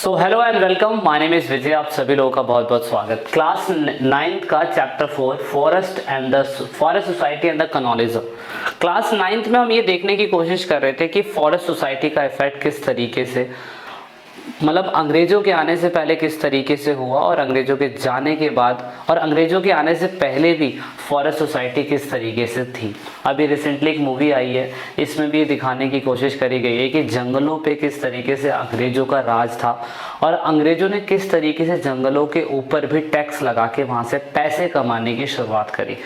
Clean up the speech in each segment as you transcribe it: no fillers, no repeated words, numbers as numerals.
So hello and welcome, my name is Vijay. आप सभी लोगों का बहुत बहुत स्वागत। क्लास 9th का chapter 4 forest society and the colonialism. Class 9th में हम ये देखने की कोशिश कर रहे थे कि फॉरेस्ट सोसाइटी का इफेक्ट किस तरीके से, मतलब अंग्रेजों के आने से पहले किस तरीके से हुआ और अंग्रेजों के जाने के बाद और अंग्रेजों के आने से पहले भी फॉरेस्ट सोसाइटी किस तरीके से थी। अभी रिसेंटली एक मूवी आई है, इसमें भी ये दिखाने की कोशिश करी गई है कि जंगलों पे किस तरीके से अंग्रेजों का राज था और अंग्रेजों ने किस तरीके से जंगलों के ऊपर भी टैक्स लगा के वहाँ से पैसे कमाने की शुरुआत करी।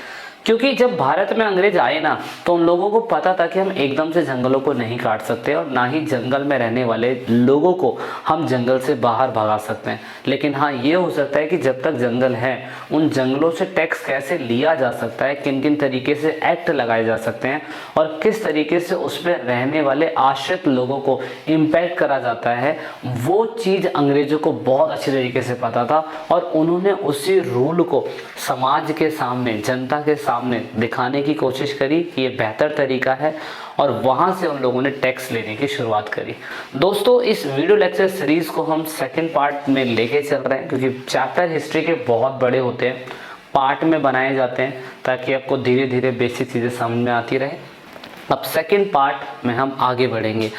क्योंकि जब भारत में अंग्रेज आए ना, तो उन लोगों को पता था कि हम एकदम से जंगलों को नहीं काट सकते और ना ही जंगल में रहने वाले लोगों को हम जंगल से बाहर भगा सकते हैं। लेकिन हाँ, ये हो सकता है कि जब तक जंगल है उन जंगलों से टैक्स कैसे लिया जा सकता है, किन किन तरीके से एक्ट लगाए जा सकते हैं और किस तरीके से उसमें रहने वाले आश्रित लोगों को इम्पैक्ट करा जाता है, वो चीज़ अंग्रेजों को बहुत अच्छी तरीके से पता था और उन्होंने उसी रूल को समाज के सामने, जनता के सामने दिखाने की कोशिश करी कि ये बेहतर तरीका है और वहां से उन लोगों ने टैक्स लेने की शुरुआत करी। दोस्तों, इस वीडियो लेक्चर सीरीज को हम सेकंड पार्ट में लेके चल रहे हैं क्योंकि चैप्टर हिस्ट्री के बहुत बड़े होते हैं, पार्ट में बनाए जाते हैं ताकि आपको धीरे धीरे बेसिक चीज़ें समझ में आती रहे। अब सेकंड पार्ट में हम आगे बढ़ेंगे।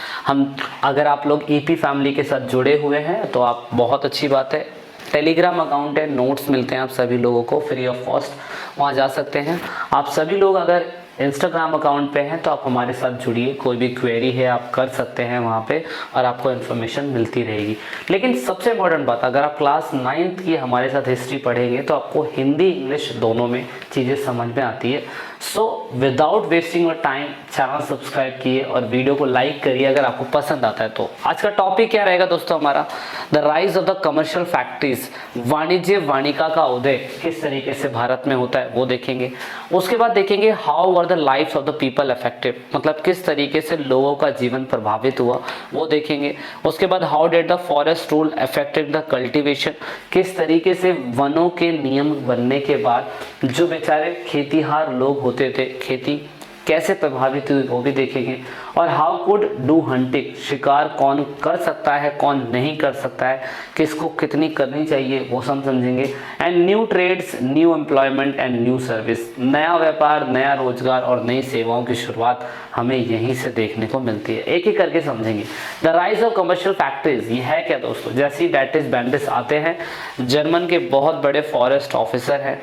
अगर आप लोग ईपी फैमिली के साथ जुड़े हुए हैं तो आप बहुत अच्छी बात है। टेलीग्राम अकाउंट है, नोट्स मिलते हैं आप सभी लोगों को फ्री ऑफ कॉस्ट, वहाँ जा सकते हैं। आप सभी लोग अगर इंस्टाग्राम अकाउंट पे हैं तो आप हमारे साथ जुड़िए, कोई भी क्वेरी है आप कर सकते हैं वहाँ पे और आपको इन्फॉर्मेशन मिलती रहेगी। लेकिन सबसे इम्पोर्टेंट बात, अगर आप क्लास 9th की हमारे साथ हिस्ट्री पढ़ेंगे तो आपको हिंदी इंग्लिश दोनों में चीज़ें समझ में आती है। So without wasting your time channel subscribe किए और वीडियो को लाइक करिए अगर आपको पसंद आता है तो। आज का टॉपिक क्या रहेगा दोस्तों हमारा? The rise of the commercial factories, वाणिज्य वाणिका का उदय किस तरीके से भारत में होता है वो देखेंगे। उसके बाद देखेंगे how were the life of the people affected, मतलब किस तरीके से लोगों का जीवन प्रभावित हुआ वो देखेंगे। उसके बाद how did the forest rule affected the cultivation, किस तरीके से वनों के नियम बनने के बाद जो बेचारे खेतीहार लोग होते थे, खेती कैसे प्रभावित हुई वो भी देखेंगे। और हाउ कुड डू हंटिंग, शिकार कौन कर सकता है कौन नहीं कर सकता है, किसको कितनी करनी चाहिए वो सब समझेंगे। And new trades, new employment and new service, नया व्यापार, नया रोजगार और नई सेवाओं की शुरुआत हमें यहीं से देखने को मिलती है। एक एक करके समझेंगे। The rise of commercial factories, ये है क्या दोस्तों? जैसे ही डैटिस बैंडिस आते हैं, जर्मन के बहुत बड़े फॉरेस्ट ऑफिसर हैं,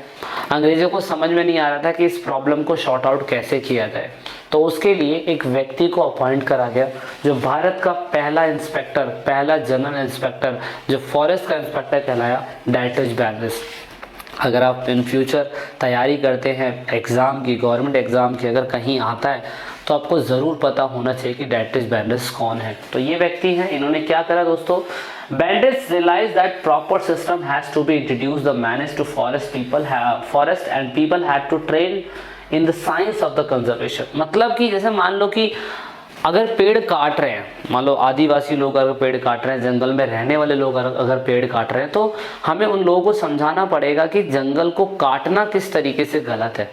अंग्रेजों को समझ में नहीं आ रहा था कि इस प्रॉब्लम को शॉर्ट आउट कैसे किया जाए, तो उसके लिए एक व्यक्ति को अपॉइंट करा गया जो भारत का पहला इंस्पेक्टर, पहला जनरल इंस्पेक्टर जो फॉरेस्ट का इंस्पेक्टर कहलाया, डैटिस बैंडिस। अगर आप इन फ्यूचर तैयारी करते हैं एग्ज़ाम की, गवर्नमेंट एग्ज़ाम की, अगर कहीं आता है तो आपको ज़रूर पता होना चाहिए कि डैटिस बैंडिस कौन है। तो ये व्यक्ति हैं, इन्होंने क्या करा दोस्तों? Bandits realized that proper system has to be introduced, the manage to forest and people had to train in the science of the conservation। मतलब कि जैसे मान लो कि अगर पेड़ काट रहे हैं, मान लो आदिवासी लोग अगर पेड़ काट रहे हैं, जंगल में रहने वाले लोग अगर पेड़ काट रहे हैं, तो हमें उन लोगों को समझाना पड़ेगा कि जंगल को काटना किस तरीके से गलत है।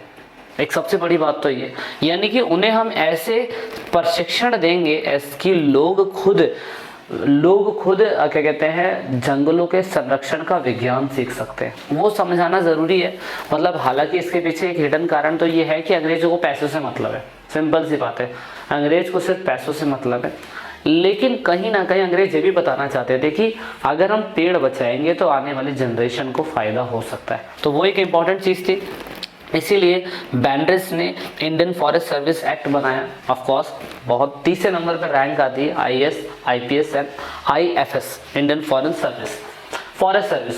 एक सबसे बड़ी बात तो ये, यानी कि उन्हें हम ऐसे प्रशिक्षण देंगे कि लोग खुद क्या कहते हैं, जंगलों के संरक्षण का विज्ञान सीख सकते हैं, वो समझाना ज़रूरी है। मतलब हालांकि इसके पीछे एक हिडन कारण तो ये है कि अंग्रेज़ों को पैसों से मतलब है, सिंपल सी बात है, अंग्रेज को सिर्फ पैसों से मतलब है। लेकिन कहीं ना कहीं अंग्रेज ये भी बताना चाहते थे कि अगर हम पेड़ बचाएंगे तो आने वाली जनरेशन को फ़ायदा हो सकता है, तो वो एक इम्पॉर्टेंट चीज़ थी। इसीलिए बैंडिस ने इंडियन फॉरेस्ट सर्विस एक्ट बनाया। ऑफ कोर्स बहुत तीसरे नंबर पर रैंक आती है IAS, IPS and IFS, Indian forest service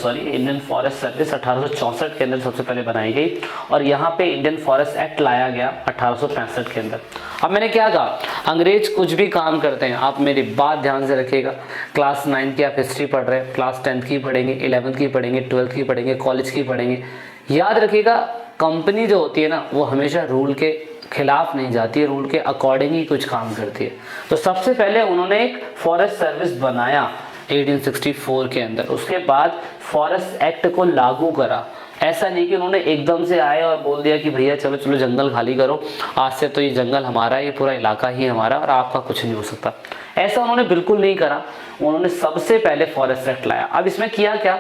Indian forest service 1864 के अंदर सबसे पहले बनाई गई और यहाँ पे इंडियन फॉरेस्ट एक्ट लाया गया 1865 के अंदर। अब मैंने क्या कहा, अंग्रेज कुछ भी काम करते हैं, आप मेरी बात ध्यान से रखिएगा। क्लास 9 की आप हिस्ट्री पढ़ रहे हैं, क्लास 10th की पढ़ेंगे, 11th की पढ़ेंगे, 12th की पढ़ेंगे, कॉलेज की पढ़ेंगे। याद रखिएगा, कंपनी जो होती है ना, वो हमेशा रूल के खिलाफ नहीं जाती है, रूल के अकॉर्डिंग ही कुछ काम करती है। तो सबसे पहले उन्होंने एक फॉरेस्ट सर्विस बनाया 1864 के अंदर। उसके बाद फॉरेस्ट एक्ट को लागू करा। ऐसा नहीं कि उन्होंने एकदम से आए और बोल दिया कि भैया चलो चलो जंगल खाली करो, आज से तो ये जंगल हमारा है, ये पूरा इलाका ही हमारा और आपका कुछ नहीं हो सकता। ऐसा उन्होंने बिल्कुल नहीं करा। उन्होंने सबसे पहले फॉरेस्ट एक्ट लाया। अब इसमें किया क्या,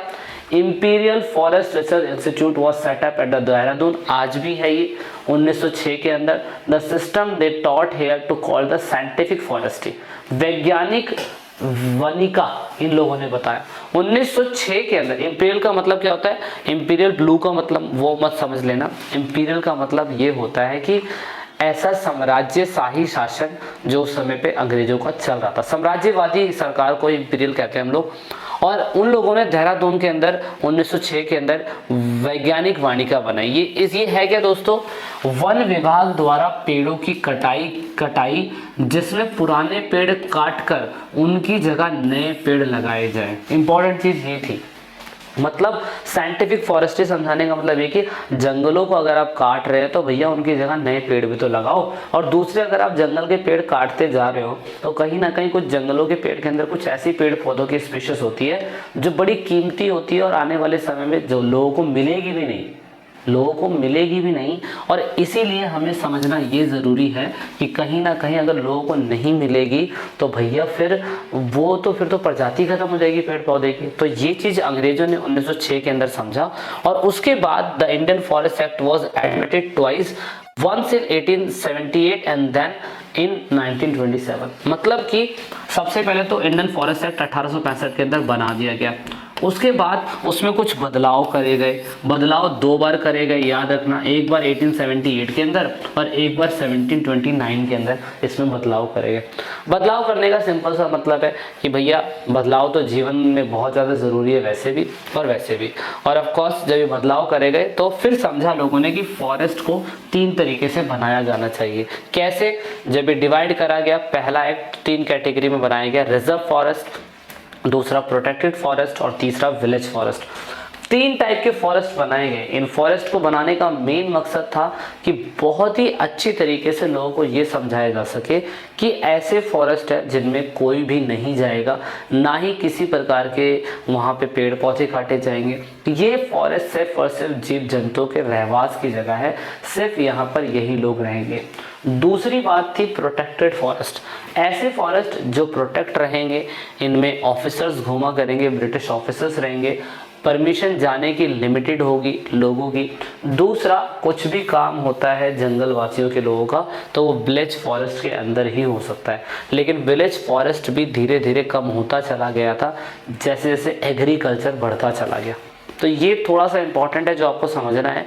imperial forest research institute was set up at the Dehradun, आज भी है ये 1906 के अंदर। The system they taught here to call the scientific forestry, वैज्ञानिक वनिका इन लोगों ने बताया 1906 के अंदर। इंपीरियल का मतलब क्या होता है, इंपीरियल ब्लू का मतलब वो मत समझ लेना, इंपीरियल का मतलब ये होता है कि ऐसा साम्राज्यशाही शासन जो उस समय पे अंग्रेजों का चल रहा था, साम्राज्यवादी सरकार को इंपीरियल कहते हैं हम लोग। और उन लोगों ने देहरादून के अंदर 1906 के अंदर वैज्ञानिक वाटिका बनाई। ये है क्या दोस्तों, वन विभाग द्वारा पेड़ों की कटाई जिसमें पुराने पेड़ काटकर उनकी जगह नए पेड़ लगाए जाए। इंपॉर्टेंट चीज ये थी, मतलब साइंटिफिक फॉरेस्ट्री समझाने का मतलब ये कि जंगलों को अगर आप काट रहे हैं तो भैया उनकी जगह नए पेड़ भी तो लगाओ। और दूसरे, अगर आप जंगल के पेड़ काटते जा रहे हो तो कहीं ना कहीं कुछ जंगलों के पेड़ के अंदर कुछ ऐसी पेड़ पौधों की स्पीशीज होती है जो बड़ी कीमती होती है और आने वाले समय में जो लोगों को मिलेगी भी नहीं। और इसीलिए हमें समझना ये ज़रूरी है कि कहीं ना कहीं अगर लोगों को नहीं मिलेगी तो भैया फिर तो प्रजाति खत्म हो जाएगी पेड़ पौधे की। तो ये चीज़ अंग्रेजों ने 1906 के अंदर समझा। और उसके बाद the Indian forest act was admitted twice, once in 1878 and then in 1927। मतलब कि सबसे पहले तो इंडियन फॉरेस्ट एक्ट 1865 के अंदर बना दिया गया। उसके बाद उसमें कुछ बदलाव करे गए, बदलाव 2 बार करे गए, याद रखना, एक बार 1878 के अंदर और एक बार 1729 के अंदर इसमें बदलाव करे गए। बदलाव करने का सिंपल सा मतलब है कि भैया बदलाव तो जीवन में बहुत ज़्यादा ज़रूरी है वैसे भी और वैसे भी। और ऑफ कोर्स जब ये बदलाव करे गए तो फिर समझा लोगों ने कि फॉरेस्ट को 3 तरीके से बनाया जाना चाहिए। कैसे, जब ये डिवाइड करा गया, पहला एक्ट 3 कैटेगरी में बनाया गया, रिजर्व फॉरेस्ट, दूसरा प्रोटेक्टेड फॉरेस्ट और तीसरा विलेज फॉरेस्ट। 3 टाइप के फॉरेस्ट बनाए गए। इन फॉरेस्ट को बनाने का मेन मकसद था कि बहुत ही अच्छी तरीके से लोगों को ये समझाया जा सके कि ऐसे फॉरेस्ट है जिनमें कोई भी नहीं जाएगा, ना ही किसी प्रकार के वहाँ पे पेड़ पौधे काटे जाएंगे। ये फॉरेस्ट सिर्फ और सिर्फ जीव जंतुओं के रहवास की जगह है, सिर्फ यहाँ पर यही लोग रहेंगे। दूसरी बात थी प्रोटेक्टेड फॉरेस्ट। ऐसे फॉरेस्ट जो प्रोटेक्ट रहेंगे, इनमें ऑफिसर्स घूमा करेंगे, ब्रिटिश ऑफिसर्स रहेंगे, परमिशन जाने की लिमिटेड होगी लोगों की। दूसरा, कुछ भी काम होता है जंगल वासियों के लोगों का तो वो विलेज फॉरेस्ट के अंदर ही हो सकता है। लेकिन विलेज फॉरेस्ट भी धीरे धीरे कम होता चला गया था जैसे जैसे एग्रीकल्चर बढ़ता चला गया। तो ये थोड़ा सा इंपॉर्टेंट है जो आपको समझना है।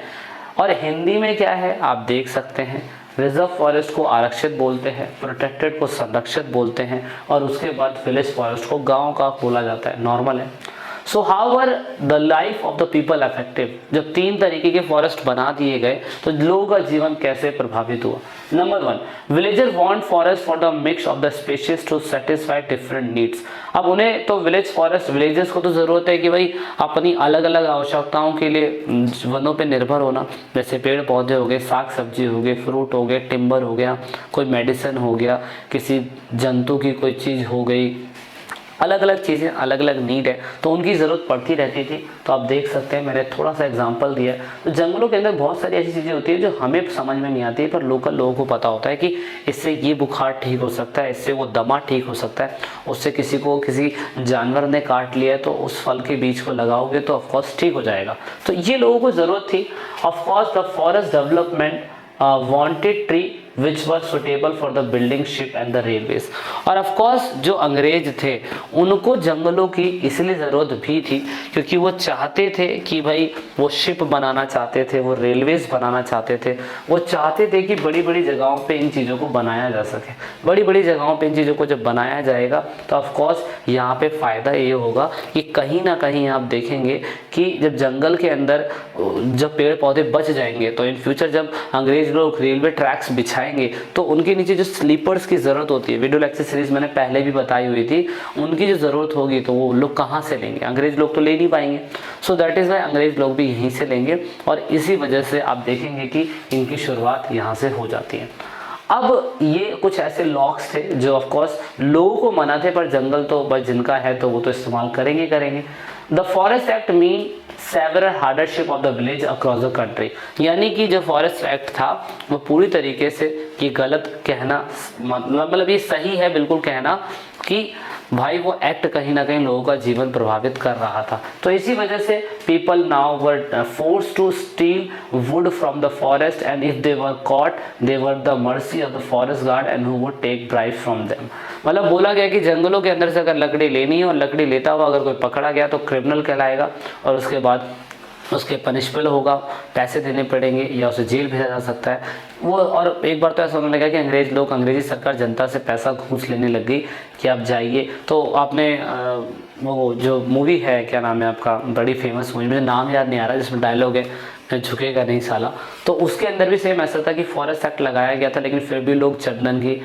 और हिंदी में क्या है आप देख सकते हैं, रिजर्व फॉरेस्ट को आरक्षित बोलते हैं, प्रोटेक्टेड को संरक्षित बोलते हैं और उसके बाद विलेज फॉरेस्ट को गांव का बोला जाता है, नॉर्मल है। सो however the life of the people affective, जब 3 तरीके के फॉरेस्ट बना दिए गए तो लोगों का जीवन कैसे प्रभावित हुआ। Number 1, villager want forest for the mix of the species to satisfy different needs. अब उन्हें तो विलेज फॉरेस्ट, विलेजर्स को तो ज़रूरत है कि भाई अपनी अलग अलग आवश्यकताओं के लिए वनों पे निर्भर होना, जैसे पेड़ पौधे हो गए, साग सब्जी हो गए, फ्रूट हो गए, टिम्बर हो गया, कोई मेडिसिन हो गया, किसी जंतु की कोई चीज़ हो गई, अलग अलग चीज़ें, अलग अलग नीड है तो उनकी ज़रूरत पड़ती रहती थी। तो आप देख सकते हैं मैंने थोड़ा सा एग्जांपल दिया है। तो जंगलों के अंदर बहुत सारी ऐसी चीज़ें होती है जो हमें समझ में नहीं आती है पर लोकल लोगों को पता होता है कि इससे ये बुखार ठीक हो सकता है, इससे वो दमा ठीक हो सकता है, उससे किसी जानवर ने काट लिया है तो उस फल के बीज को लगाओगे तो ऑफकोर्स ठीक हो जाएगा। तो ये लोगों को ज़रूरत थी। Of course the forest development wanted tree which were suitable for the building ship and the railways। और ऑफ कोर्स जो अंग्रेज थे उनको जंगलों की इसलिए ज़रूरत भी थी क्योंकि वो चाहते थे कि भाई वो शिप बनाना चाहते थे, वो रेलवेज बनाना चाहते थे, वो चाहते थे कि बड़ी बड़ी जगहों पे इन चीज़ों को बनाया जा सके। बड़ी बड़ी जगहों पे इन चीज़ों को जब बनाया जाएगा तो ऑफ कोर्स यहाँ पे फ़ायदा ये होगा कि कहीं ना कहीं आप देखेंगे कि जब जंगल के अंदर जब पेड़ पौधे बच जाएंगे तो इन फ्यूचर जब अंग्रेज लोग रेलवे ट्रैक्स बिछाएंगे तो उनके नीचे जो स्लीपर्स की ज़रूरत होती है, वीडियो लेक्चर सीरीज मैंने पहले भी बताई हुई थी, उनकी जो ज़रूरत होगी तो वो लोग कहाँ से लेंगे, अंग्रेज लोग तो ले नहीं पाएंगे। सो दैट इज़ वाई अंग्रेज लोग भी यहीं से लेंगे और इसी वजह से आप देखेंगे कि इनकी शुरुआत यहाँ से हो जाती है। अब ये कुछ ऐसे लॉक्स थे जो ऑफ कोर्स लोगों को मना थे, पर जंगल तो बस जिनका है तो वो तो इस्तेमाल करेंगे करेंगे। The forest act mean several hardship of the village across the country, यानी कि जो फॉरेस्ट एक्ट था वो पूरी तरीके से, ये गलत कहना मतलब ये सही है बिल्कुल कहना कि भाई वो एक्ट कहीं ना कहीं लोगों का जीवन प्रभावित कर रहा था। तो इसी वजह से people now were force to steal wood from the forest and if they were caught they were the mercy of the forest guard and who would take bribe from them. मतलब बोला गया कि जंगलों के अंदर से अगर लकड़ी लेनी है और लकड़ी लेता हुआ अगर कोई पकड़ा गया तो क्रिमिनल कहलाएगा और उसके बाद उसके पनिशमेंट होगा, पैसे देने पड़ेंगे या उसे जेल भेजा जा सकता है वो। और एक बार तो ऐसा होने लगा कि अंग्रेजी सरकार जनता से पैसा घूस लेने लग गई कि आप जाइए। तो आपने वो जो मूवी है, क्या नाम है आपका, बड़ी फेमस मूवी, मुझे नाम याद नहीं आ रहा, जिसमें डायलॉग है झुकेगा नहीं साला, तो उसके अंदर भी सेम ऐसा था कि फॉरेस्ट एक्ट लगाया गया था लेकिन फिर भी लोग चंदन की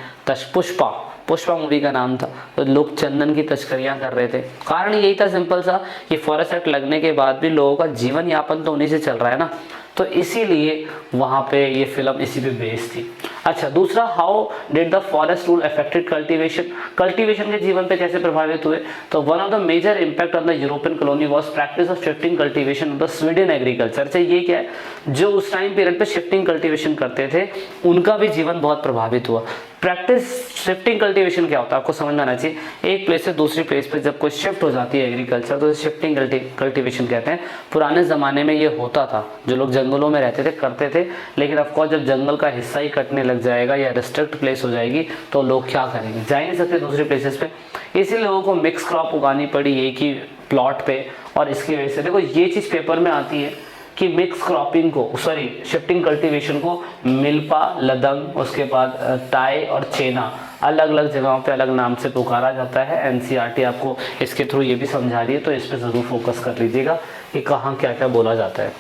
पुष्पा मूवी का नाम था, तो लोग चंदन की तस्करियां कर रहे थे। कारण यही था सिंपल सा कि फॉरेस्ट एक्ट लगने के बाद भी लोगों का जीवन यापन तो उन्हीं से चल रहा है ना, तो इसीलिए वहाँ पे ये फिल्म इसी पे बेस्ड थी। अच्छा, दूसरा, how did the forest rule affected cultivation के जीवन पे कैसे प्रभावित हुए? तो one of the major impact on the European colony was practice of shifting cultivation of the swidden agriculture. से ये क्या है, जो उस टाइम पीरियड पे शिफ्टिंग कल्टीवेशन करते थे उनका भी जीवन बहुत प्रभावित हुआ। प्रैक्टिस शिफ्टिंग कल्टीवेशन क्या होता है आपको समझ में आना चाहिए। एक प्लेस से दूसरी प्लेस पे जब कोई शिफ्ट हो जाती है एग्रीकल्चर तो शिफ्टिंग कल्टीवेशन कहते हैं। पुराने ज़माने में ये होता था, जो लोग जंगलों में रहते थे करते थे, लेकिन ऑफकोर्स जब जंगल का हिस्सा ही कटने लग जाएगा या रिस्ट्रिक्ट प्लेस हो जाएगी तो लोग क्या करेंगे, जा ही नहीं सकते दूसरी प्लेसेस पे। इसीलिए लोगों को मिक्स क्रॉप उगानी पड़ी एक ही प्लॉट पे, और इसकी वजह से देखो ये चीज़ पेपर में आती है कि मिक्स क्रॉपिंग को, सॉरी शिफ्टिंग कल्टीवेशन को मिल्पा, लदंग, उसके बाद टाई और चेना अलग अलग जगहों पे अलग नाम से पुकारा जाता है। एनसीईआरटी आपको इसके थ्रू ये भी समझा रही है, तो इस पर ज़रूर फोकस कर लीजिएगा कि कहाँ क्या क्या बोला जाता है।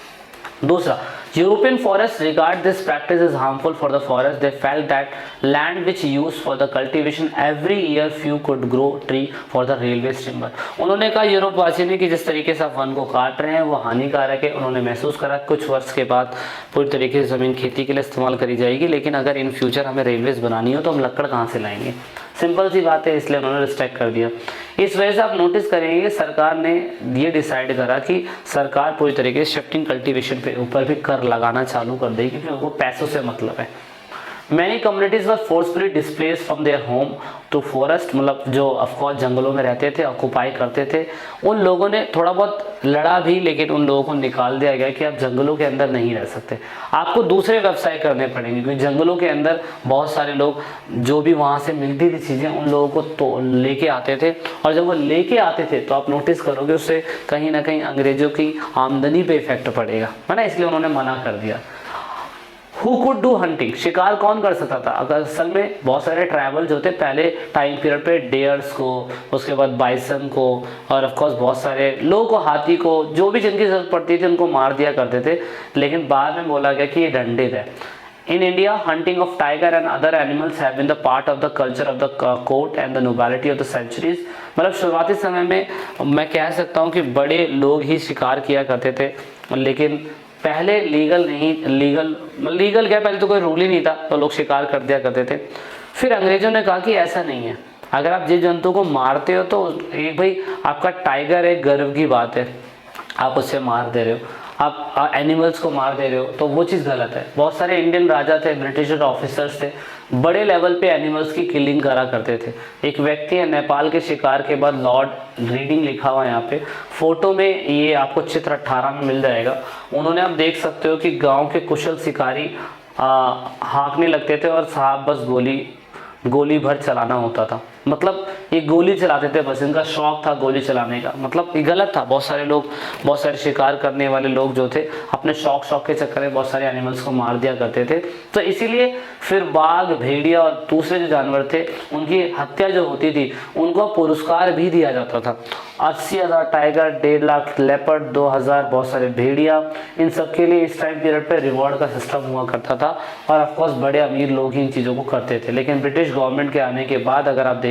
दूसरा, European forests regard this practice as harmful for the forest. They felt that land which used for the cultivation every year few could grow tree for the railway timber. उन्होंने कहा यूरोप वासी ने कि जिस तरीके से आप वन को काट रहे हैं वो हानिकारक है। उन्होंने महसूस करा कुछ वर्ष के बाद पूरी तरीके से ज़मीन खेती के लिए इस्तेमाल करी जाएगी, लेकिन अगर इन फ्यूचर हमें रेलवेज बनानी हो तो हम लकड़ कहाँ से लाएंगे, सिंपल सी बात है, इसलिए उन्होंने रिस्ट्रिक्ट कर दिया। इस वजह से आप नोटिस करेंगे सरकार ने ये डिसाइड करा कि सरकार पूरी तरीके से शिफ्टिंग कल्टीवेशन पे ऊपर भी कर लगाना चालू कर देगी क्योंकि उनको पैसों से मतलब है। Many communities were forcefully displace from their home to forest, मतलब जो ऑफकोर्स जंगलों में रहते थे, ऑक्यूपाई करते थे, उन लोगों ने थोड़ा बहुत लड़ा भी, लेकिन उन लोगों को निकाल दिया गया कि आप जंगलों के अंदर नहीं रह सकते, आपको दूसरे व्यवसाय करने पड़ेंगे, क्योंकि जंगलों के अंदर बहुत सारे लोग जो भी वहाँ से मिलती थी चीज़ें उन लोगों को तो लेके आते थे, और जब वो लेके आते थे तो आप नोटिस करोगे उससे कहीं ना कहीं अंग्रेजों की आमदनी पे इफेक्ट पड़ेगा, है ना, इसलिए उन्होंने मना कर दिया। Who could do hunting? शिकार कौन कर सकता था? अगर असल में बहुत सारे ट्राइबल जो थे पहले टाइम पीरियड पे डेयर्स को, उसके बाद बाइसन को, और ऑफ कोर्स बहुत सारे लोगों को, हाथी को, जो भी जिनकी जरूरत पड़ती थी उनको मार दिया करते थे, लेकिन बाद में बोला गया कि ये दंडित है। In India, hunting of tiger and other animals have been the part of the culture of the court and the nobility of the centuries. मतलब शुरुआती समय में मैं कह सकता हूँ कि बड़े लोग ही शिकार किया करते थे, लेकिन पहले लीगल क्या, पहले तो कोई रूल ही नहीं था तो लोग शिकार कर दिया करते थे। फिर अंग्रेजों ने कहा कि ऐसा नहीं है, अगर आप जीव जंतु को मारते हो तो एक भाई आपका टाइगर एक गर्व की बात है, आप उससे मार दे रहे हो, आप एनिमल्स को मार दे रहे हो, तो वो चीज़ गलत है। बहुत सारे इंडियन राजा थे, ब्रिटिश ऑफिसर्स थे, बड़े लेवल पे एनिमल्स की किलिंग करा करते थे। एक व्यक्ति है नेपाल के शिकार के बाद लॉर्ड रीडिंग लिखा हुआ है यहाँ पे, फोटो में ये आपको चित्र 18 में मिल जाएगा। उन्होंने, आप देख सकते हो कि गांव के कुशल शिकारी हाँकने लगते थे और साहब बस गोली भर चलाना होता था, मतलब ये गोली चलाते थे, बस इनका शौक था गोली चलाने का, मतलब ये गलत था। बहुत सारे शिकार करने वाले लोग जो थे अपने शौक के चक्कर में बहुत सारे एनिमल्स को मार दिया करते थे, तो इसीलिए फिर बाघ, भेड़िया और दूसरे जो जानवर थे उनकी हत्या जो होती थी उनको पुरस्कार भी दिया जाता था। 80,000 टाइगर, 1.5 लाख लेपर्ड, 2,000 बहुत सारे भेड़िया, इन सब के लिए इस टाइम पीरियड पे रिवॉर्ड का सिस्टम हुआ करता था, और ऑफकोर्स बड़े अमीर लोग ही इन चीज़ों को करते थे। लेकिन ब्रिटिश गवर्नमेंट के आने के बाद अगर आप देखें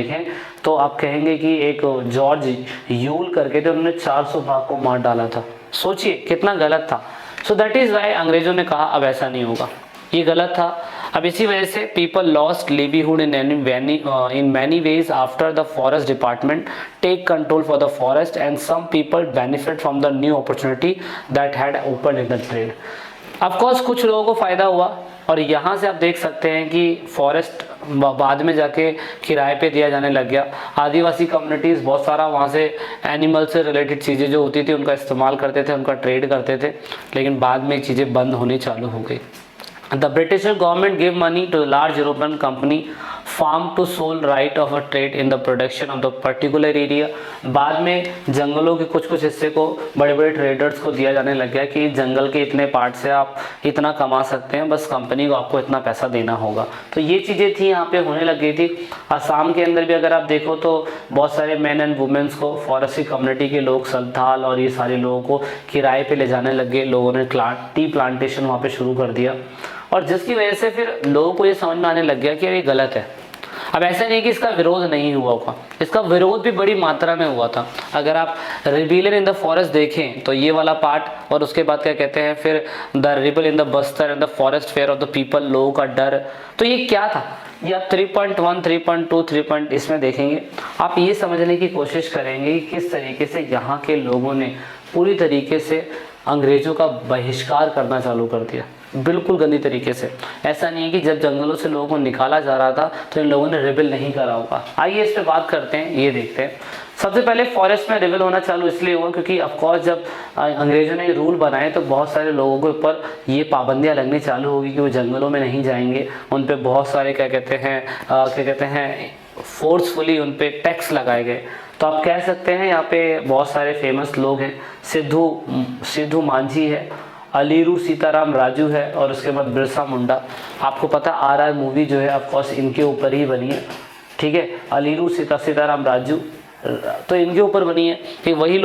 तो आप कहेंगे कि एक जॉर्ज यूल करके थे, उन्होंने 400 बाघ को मार डाला था। सोचिए कितना गलत था। सो दैट इज़ वाई अंग्रेजों ने कहा अब ऐसा नहीं होगा, ये गलत था। अब इसी वजह से people lost livelihood in many ways after the forest department take control for the forest and some people benefit from the new opportunity that had open in the trade. Of course कुछ लोगों को फ़ायदा हुआ, और यहाँ से आप देख सकते हैं कि फॉरेस्ट बाद में जाके किराए पे दिया जाने लग गया। आदिवासी कम्युनिटीज़ बहुत सारा वहाँ से एनिमल से रिलेटेड चीज़ें जो होती थी उनका इस्तेमाल करते थे, उनका ट्रेड करते थे, लेकिन बाद में चीज़ें बंद होनी चालू हो गई। The British government gave money to the large European company farm to sole right of a trade in the production of the particular area। बाद में जंगलों के कुछ हिस्से को बड़े बड़े ट्रेडर्स को दिया जाने लग गया कि जंगल के इतने पार्ट से आप इतना कमा सकते हैं, बस कंपनी को आपको इतना पैसा देना होगा। तो ये चीज़ें थी यहाँ पे होने लग गई थी। असम के अंदर भी अगर आप देखो तो बहुत सारे मैन एंड वुमेन्स को फॉरेस्ट्री कम्युनिटी के लोग, संथाल और ये सारे लोगों को किराए पे ले जाने लग गए। लोगों ने टी प्लांटेशन वहाँ पे शुरू कर दिया, और जिसकी वजह से फिर लोगों को ये समझ में आने लग गया कि ये गलत है। अब ऐसा नहीं कि इसका विरोध नहीं हुआ होगा, इसका विरोध भी बड़ी मात्रा में हुआ था। अगर आप रिबेलियन इन द फॉरेस्ट देखें तो ये वाला पार्ट, और उसके बाद क्या कहते हैं फिर the rebel in the Bastar and the forest fair of the people, लोगों का डर। तो ये क्या था, ये आप 3.1, 3.2, 3. इसमें देखेंगे, आप ये समझने की कोशिश करेंगे कि किस तरीके से यहाँ के लोगों ने पूरी तरीके से अंग्रेज़ों का बहिष्कार करना चालू कर दिया, बिल्कुल गंदी तरीके से। ऐसा नहीं है कि जब जंगलों से लोगों को निकाला जा रहा था तो इन लोगों ने रिबेल नहीं करा होगा। आइए इस पे बात करते हैं, ये देखते हैं। सबसे पहले फॉरेस्ट में रिबेल होना चालू इसलिए हुआ क्योंकि ऑफकोर्स जब अंग्रेज़ों ने रूल बनाए तो बहुत सारे लोगों के ऊपर ये पाबंदियां लगनी चालू होगी कि वो जंगलों में नहीं जाएंगे। उन पे बहुत सारे क्या कहते हैं फोर्सफुली उन पे टैक्स लगाए गए। तो आप कह सकते हैं यहाँ पे बहुत सारे फेमस लोग हैं, सिद्धू मांझी है, अलीरू सीताराम राजू है, और उसके बाद बिरसा मुंडा। आपको पता RR मूवी जो है ऑफकोर्स इनके ऊपर ही बनी है, ठीक है। अलीरू सीताराम राजू तो इनके ऊपर बनी है। ये वही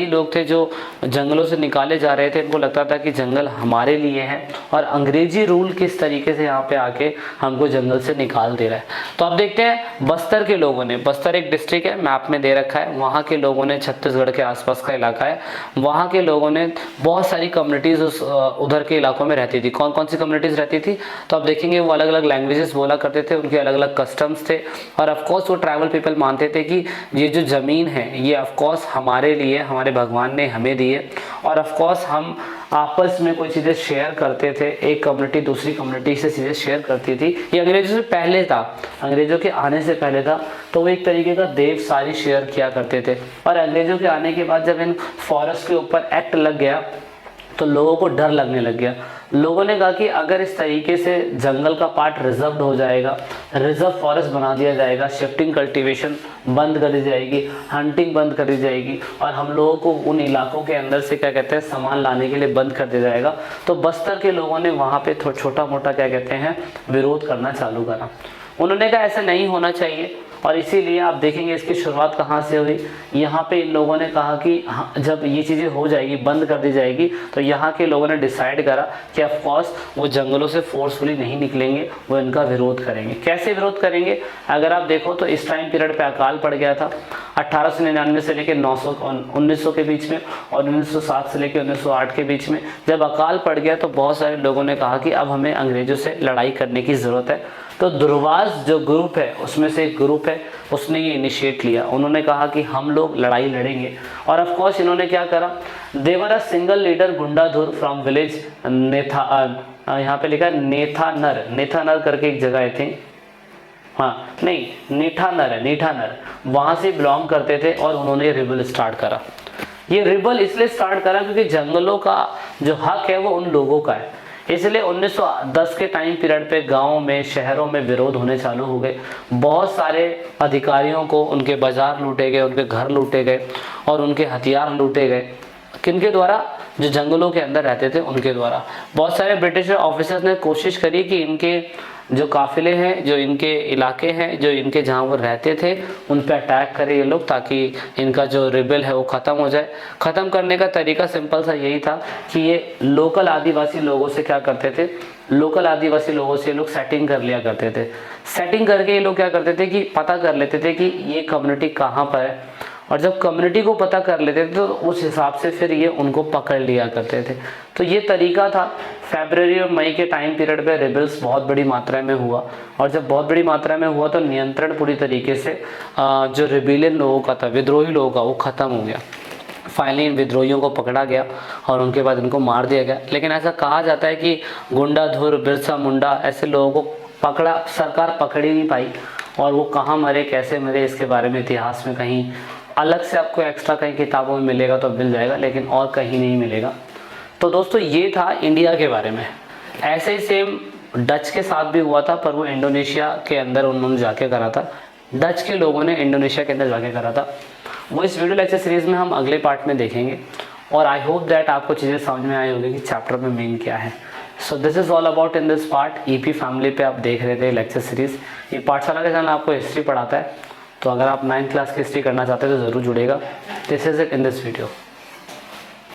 लोग थे जो जंगलों से निकाले जा रहे थे। इनको लगता था कि जंगल हमारे लिए है और अंग्रेजी रूल किस तरीके से यहाँ पे आके हमको जंगल से निकाल दे रहा है। तो आप देखते हैं बस्तर के लोगों ने, बस्तर एक डिस्ट्रिक्ट है, मैप में दे रखा है, वहाँ के लोगों ने, छत्तीसगढ़ के आसपास का इलाका है, वहाँ के लोगों ने बहुत सारी कम्युनिटीज़ उधर के इलाकों में रहती थी। कौन कौन सी कम्युनिटीज़ रहती थी तो आप देखेंगे वो अलग अलग लैंग्वेजेस बोला करते थे, उनके अलग अलग कस्टम्स थे, और ऑफकोर्स वो ट्राइबल पीपल मानते थे कि ये जो ज़मीन है ये ऑफकोर्स हमारे लिए, हमारे भगवान ने हमें दी है, और ऑफकोर्स हम आपस में कोई चीज़ें शेयर करते थे। एक कम्युनिटी दूसरी कम्युनिटी से चीज़ें शेयर करती थी। ये अंग्रेज़ों से पहले था, अंग्रेज़ों के आने से पहले था, तो वो एक तरीके का देव सारी शेयर किया करते थे। और अंग्रेज़ों के आने के बाद जब इन फॉरेस्ट के ऊपर एक्ट लग गया तो लोगों को डर लगने लग गया। लोगों ने कहा कि अगर इस तरीके से जंगल का पार्ट रिजर्व्ड हो जाएगा, रिजर्व फॉरेस्ट बना दिया जाएगा, शिफ्टिंग कल्टीवेशन बंद कर दी जाएगी, हंटिंग बंद कर दी जाएगी, और हम लोगों को उन इलाकों के अंदर से क्या कहते हैं सामान लाने के लिए बंद कर दिया जाएगा। तो बस्तर के लोगों ने वहाँ पे छोटा मोटा क्या कहते हैं विरोध करना चालू करा। उन्होंने कहा ऐसा नहीं होना चाहिए, और इसीलिए आप देखेंगे इसकी शुरुआत कहाँ से हुई। यहाँ पे इन लोगों ने कहा कि जब ये चीज़ें हो जाएगी, बंद कर दी जाएगी, तो यहाँ के लोगों ने डिसाइड करा कि ऑफ कोर्स वो जंगलों से फोर्सफुली नहीं निकलेंगे, वो इनका विरोध करेंगे। कैसे विरोध करेंगे, अगर आप देखो तो इस टाइम पीरियड पे अकाल पड़ गया था 1899 से लेकर 1900 के बीच में, और 1907 से लेकर 1908 के बीच में जब अकाल पड़ गया तो बहुत सारे लोगों ने कहा कि अब हमें अंग्रेज़ों से लड़ाई करने की ज़रूरत है। तो दुर्वास जो ग्रुप है उसमें से एक ग्रुप है, उसने ये इनिशिएट लिया। उन्होंने कहा कि हम लोग लड़ाई लड़ेंगे, और ऑफ कोर्स इन्होंने क्या करा, there were a single leader Gundadhur from village यहाँ पे लिखा है नेथानर करके एक जगह आई थी, हाँ नहीं नीठानर है, नीठानर, वहाँ से बिलोंग करते थे, और उन्होंने रिबल स्टार्ट करा। ये रिबल इसलिए स्टार्ट करा क्योंकि जंगलों का जो हक है वो उन लोगों का है। इसलिए 1910 के टाइम पीरियड पे गाँव में, शहरों में विरोध होने चालू हो गए। बहुत सारे अधिकारियों को उनके बाजार लूटे गए, उनके घर लूटे गए, और उनके हथियार लूटे गए। किनके द्वारा, जो जंगलों के अंदर रहते थे उनके द्वारा। बहुत सारे ब्रिटिश ऑफिसर्स ने कोशिश करी कि इनके जो काफिले हैं, जो इनके इलाके हैं, जो इनके जहाँ वो रहते थे, उन पर अटैक करें ये लोग, ताकि इनका जो रिबेल है वो ख़त्म हो जाए। ख़त्म करने का तरीका सिंपल सा यही था कि ये लोकल आदिवासी लोगों से क्या करते थे, लोकल आदिवासी लोगों से लोग सेटिंग कर लिया करते थे। सेटिंग करके ये लोग क्या करते थे कि पता कर लेते थे कि ये कम्युनिटी कहाँ पर है, और जब कम्युनिटी को पता कर लेते थे तो उस हिसाब से फिर ये उनको पकड़ लिया करते थे। तो ये तरीका था। फरवरी और मई के टाइम पीरियड पे रिबल्स बहुत बड़ी मात्रा में हुआ, और जब बहुत बड़ी मात्रा में हुआ तो नियंत्रण पूरी तरीके से जो रिबेलियन लोगों का था, विद्रोही लोगों का, वो ख़त्म हो गया। फाइनली इन विद्रोहियों को पकड़ा गया और उनके बाद इनको मार दिया गया। लेकिन ऐसा कहा जाता है कि गुंडाधुर, बिरसा मुंडा ऐसे लोगों को पकड़ा, सरकार पकड़ ही नहीं पाई, और वो कहाँ मरे, कैसे मरे, इसके बारे में इतिहास में कहीं अलग से आपको एक्स्ट्रा कहीं किताबों में मिलेगा तो मिल जाएगा, लेकिन और कहीं नहीं मिलेगा। तो दोस्तों ये था इंडिया के बारे में। ऐसे ही सेम डच के साथ भी हुआ था, पर वो इंडोनेशिया के अंदर उन्होंने जाके करा था। डच के लोगों ने इंडोनेशिया के अंदर जाके करा था। वो इस वीडियो लेक्चर सीरीज़ में हम अगले पार्ट में देखेंगे, और आई होप दैट आपको चीज़ें समझ में आई होगी कि चैप्टर में मेन क्या है। So this is all about in this part. EP family पे आप देख रहे थे लेक्चर सीरीज़। ये पाठशाला का चैनल आपको हिस्ट्री पढ़ाता है, तो अगर आप 9th क्लास की हिस्ट्री करना चाहते हैं तो ज़रूर जुड़ेगा। This is it in this video.